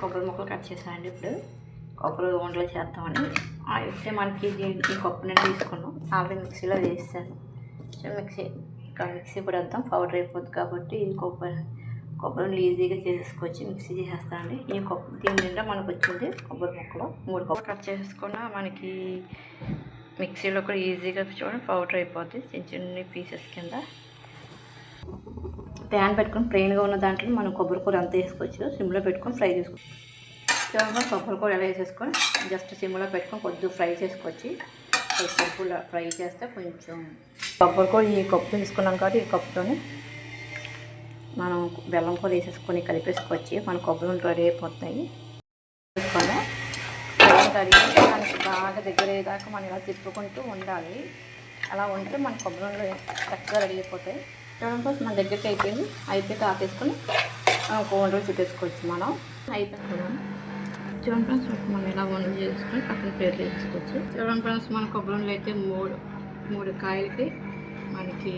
కొబ్బరి ముక్కలు కట్ చేసానండి. ఇప్పుడు కొబ్బరి ఉండలు చేద్దామని అయితే మనకి ఈ కప్పు నేను తీసుకున్నాం. ఆల్రెడీ మిక్సీలో వేసాను. సో మిక్సీ కూడా వద్దాం, పౌడర్ అయిపోద్ది కాబట్టి కొబ్బరిని ఈజీగా చేసేసుకోవచ్చు. మిక్సీ చేసేస్తానండి. దీని నిండా మనకు వచ్చింది కొబ్బరి ముక్కలు 3 కొబ్బరి కట్ చేసుకున్నా మనకి మిక్సీలో కూడా ఈజీగా చూడండి పౌడర్ అయిపోద్ది. చిన్న చిన్న పీసెస్ కింద ప్యాన్ పెట్టుకొని ప్లెయిన్గా ఉన్న దాంట్లో మనం కొబ్బరి కూర అంతా వేసుకోవచ్చు. సిమ్లో పెట్టుకొని ఫ్రై చేసుకోవచ్చు. చూడండి కొబ్బరి కూర ఎలా వేసేసుకొని జస్ట్ సిమ్లో పెట్టుకొని కొద్దిగా ఫ్రై చేసుకోవచ్చు. కొద్దిగా ఫ్రై చేస్తే కొంచెం కొబ్బరి కూర ఈ కప్పు తీసుకున్నాం కాబట్టి ఈ కప్పుతోనే మనం బెల్లం కూర వేసేసుకొని కలిపేసుకోవచ్చు. మన కొబ్బరి ఉంటే రెడీ అయిపోతాయి. వేసుకొని దానికి బాగా దగ్గర అయ్యేదాకా మనం ఇలా తిప్పుకుంటూ ఉండాలి. అలా ఉంటే మన కొబ్బరి ఉండలు చక్కగా రెడీ అయిపోతాయి. చూడండి మన దగ్గరికి అయిపోయి ఆపేసుకొని ఒక ఉండలు చుట్టేసుకోవచ్చు. మనం అయిపోతున్నాం. చూడండి ఫ్రెండ్స్ మనం ఇలా ఉండలు చేసుకొని పక్కన ప్లేట్లు వేసుకోవచ్చు. చూడండి ఫ్రెండ్స్ మన కొబ్బరి ఉండలు అయితే 3 కాయలకి మనకి